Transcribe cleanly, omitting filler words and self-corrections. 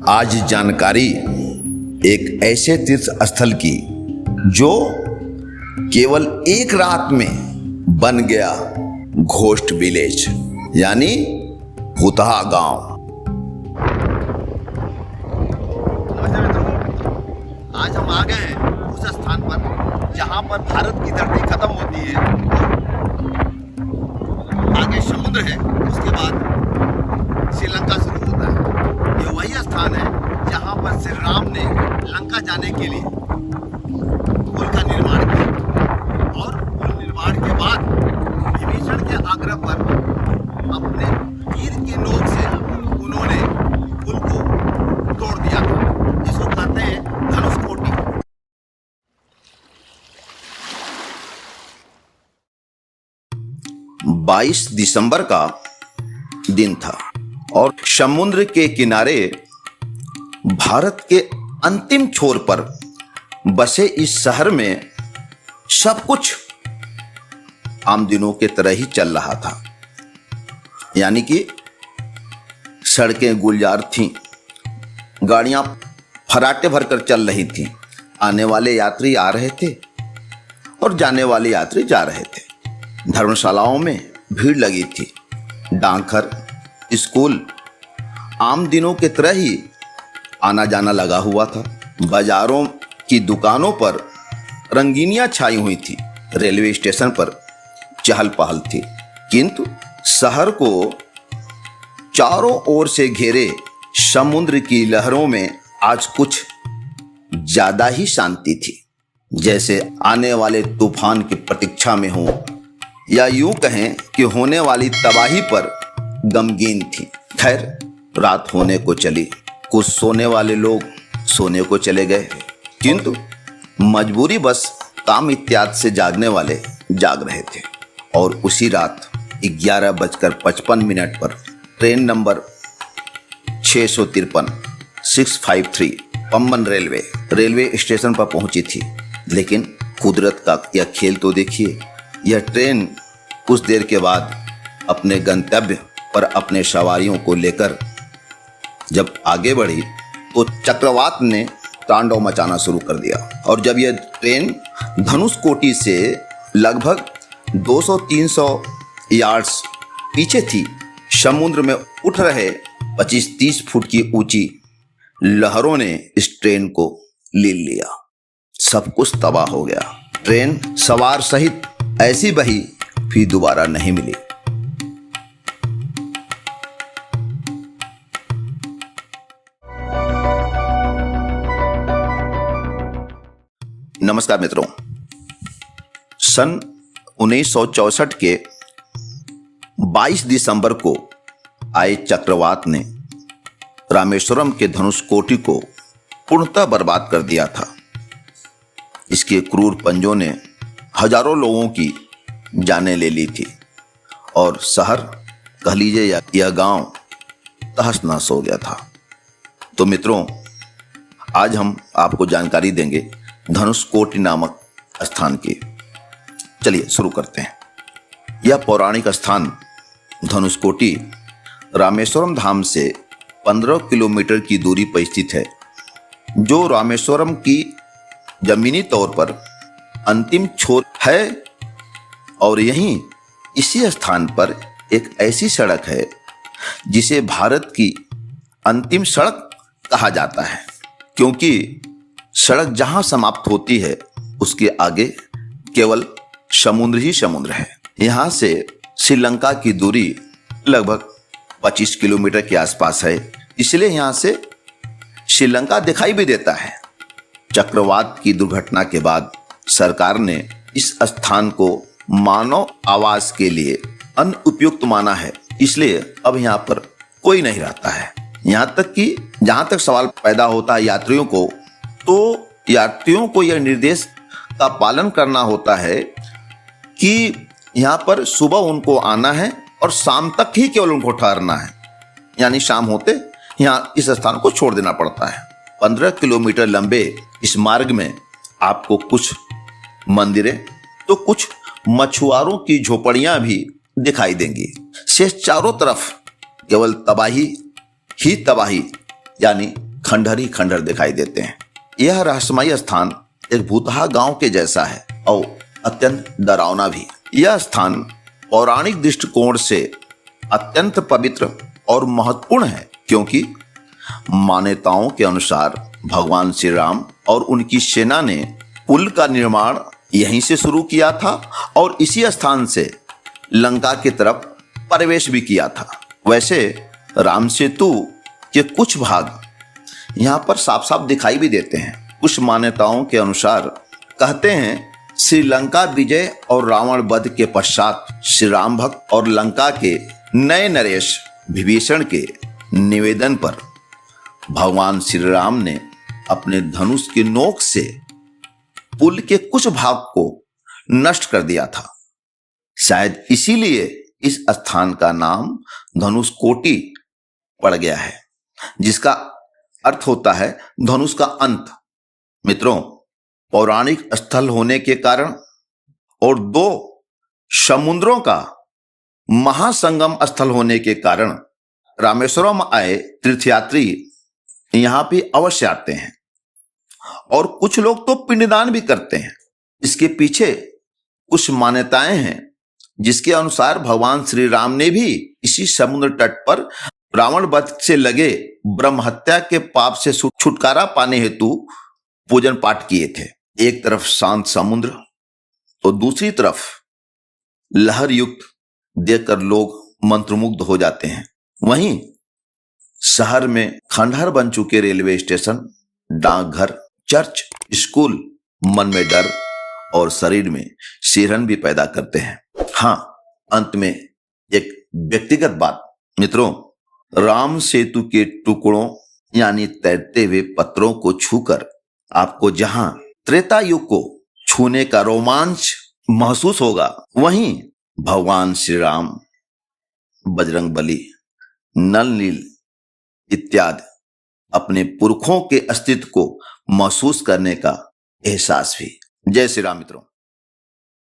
आज जानकारी एक ऐसे तीर्थ स्थल की जो केवल एक रात में बन गया घोस्ट विलेज, यानी भूतहा गांव। आज हम आ गए हैं उस स्थान पर जहां पर भारत की धरती खत्म होती है, आगे समुद्र है, उसके बाद श्रीलंका शुरू होता है। ये वही स्थान है जहां पर श्री राम ने लंका जाने के लिए पुल का निर्माण किया और पुल निर्माण के बाद विभीषण के आग्रह पर अपने तीर के नोक से उन्होंने पुल को तोड़ दिया था, जिसको कहते हैं धनुषकोटि। बाईस दिसंबर का दिन था और समुद्र के किनारे भारत के अंतिम छोर पर बसे इस शहर में सब कुछ आम दिनों के तरह ही चल रहा था। यानी कि सड़कें गुलजार थीं, गाड़ियां फराटे भरकर चल रही थीं, आने वाले यात्री आ रहे थे और जाने वाले यात्री जा रहे थे। धर्मशालाओं में भीड़ लगी थी, डाकघर, स्कूल आम दिनों के तरह ही आना जाना लगा हुआ था। बाजारों की दुकानों पर रंगीनियां छाई हुई थी, रेलवे स्टेशन पर चहल पहल थी, किंतु शहर को चारों ओर से घेरे समुद्र की लहरों में आज कुछ ज्यादा ही शांति थी, जैसे आने वाले तूफान की प्रतीक्षा में हो, या यूं कहें कि होने वाली तबाही पर गमगीन थी। खैर, रात होने को चली, कुछ सोने वाले लोग सोने को चले गए, किंतु मजबूरी बस काम इत्यादि से जागने वाले जाग रहे थे। और उसी रात 11:55 पर train number 653 653 Pamban railway station पर पहुंची थी। लेकिन कुदरत का यह खेल तो देखिए, यह ट्रेन कुछ देर के बाद अपने गंतव्य पर अपने सवारियों को लेकर जब आगे बढ़ी तो चक्रवात ने तांडव मचाना शुरू कर दिया। और जब यह ट्रेन धनुषकोटि से लगभग 200-300 यार्ड्स पीछे थी, समुद्र में उठ रहे 25-30 फुट की ऊंची लहरों ने इस ट्रेन को ले लिया। सब कुछ तबाह हो गया। ट्रेन सवार सहित ऐसी बही फिर दोबारा नहीं मिली। नमस्कार मित्रों, सन 1964 के 22 दिसंबर को आए चक्रवात ने रामेश्वरम के धनुषकोटि को पूर्णतः बर्बाद कर दिया था। इसके क्रूर पंजों ने हजारों लोगों की जानें ले ली थी और शहर कह लीजिए यह गांव तहस नहस हो गया था। तो मित्रों, आज हम आपको जानकारी देंगे धनुषकोटि नामक स्थान की। चलिए शुरू करते हैं। यह पौराणिक स्थान धनुषकोटि रामेश्वरम धाम से 15 किलोमीटर की दूरी पर स्थित है, जो रामेश्वरम की जमीनी तौर पर अंतिम छोर है। और यहीं इसी स्थान पर एक ऐसी सड़क है जिसे भारत की अंतिम सड़क कहा जाता है, क्योंकि सड़क जहां समाप्त होती है उसके आगे केवल समुद्र ही समुद्र है। यहां से श्रीलंका की दूरी लगभग 25 किलोमीटर के आसपास है, इसलिए यहां से श्रीलंका दिखाई भी देता है। चक्रवात की दुर्घटना के बाद सरकार ने इस स्थान को मानव आवास के लिए अनुपयुक्त माना है, इसलिए अब यहाँ पर कोई नहीं रहता है। यहाँ तक कि जहां तक सवाल पैदा होता है यात्रियों को, तो यात्रियों को यह निर्देश का पालन करना होता है कि यहाँ पर सुबह उनको आना है और शाम तक ही केवल उनको ठहरना है, यानी शाम होते यहाँ इस स्थान को छोड़ देना पड़ता है। 15 किलोमीटर लंबे इस मार्ग में आपको कुछ मंदिरें तो कुछ मछुआरों की झोपड़ियां भी दिखाई देंगी। शेष चारों तरफ केवल तबाही ही तबाही, यानी खंडहर ही खंडहर दिखाई देते हैं। यह रहस्यमय स्थान एक भूतहा गांव के जैसा है और अत्यंत डरावना भी। यह स्थान पौराणिक दृष्टिकोण से अत्यंत पवित्र और महत्वपूर्ण है, क्योंकि मान्यताओं के अनुसार भगवान श्री राम और उनकी सेना ने पुल का निर्माण यहीं से शुरू किया था और इसी स्थान से लंका की तरफ प्रवेश भी किया था। वैसे राम सेतु के कुछ भाग यहाँ पर साफ साफ दिखाई भी देते हैं। कुछ मान्यताओं के अनुसार कहते हैं श्रीलंका विजय और रावण वध के पश्चात श्री राम भक्त और लंका के नए नरेश विभीषण के निवेदन पर भगवान श्री राम ने अपने धनुष की नोक से पुल के कुछ भाग को नष्ट कर दिया था। शायद इसीलिए इस स्थान का नाम धनुषकोटि पड़ गया है, जिसका अर्थ होता है धनुष का अंत। मित्रों, पौराणिक स्थल होने के कारण और दो समुद्रों का महासंगम स्थल होने के कारण रामेश्वरम आए तीर्थयात्री यहाँ पे अवश्य आते हैं और कुछ लोग तो पिंडदान भी करते हैं। इसके पीछे कुछ मान्यताएं हैं, जिसके अनुसार भगवान श्री राम ने भी इसी समुद्र तट पर रावण वध से लगे ब्रह्म हत्या के पाप से छुटकारा पाने हेतु पूजन पाठ किए थे। एक तरफ शांत समुद्र तो दूसरी तरफ लहर युक्त देखकर लोग मंत्रमुग्ध हो जाते हैं। वहीं शहर में खंडहर बन चुके रेलवे स्टेशन, डाकघर, चर्च, स्कूल मन में डर और शरीर में सिरहन भी पैदा करते हैं। हाँ, अंत में एक व्यक्तिगत बात। मित्रों, राम सेतु के टुकड़ों यानी तैरते हुए पत्थरों को छूकर आपको जहां त्रेता युग को छूने का रोमांच महसूस होगा, वहीं भगवान श्री राम, बजरंगबली, नल नील इत्यादि अपने पुरखों के अस्तित्व को महसूस करने का एहसास भी। जय श्री राम मित्रों।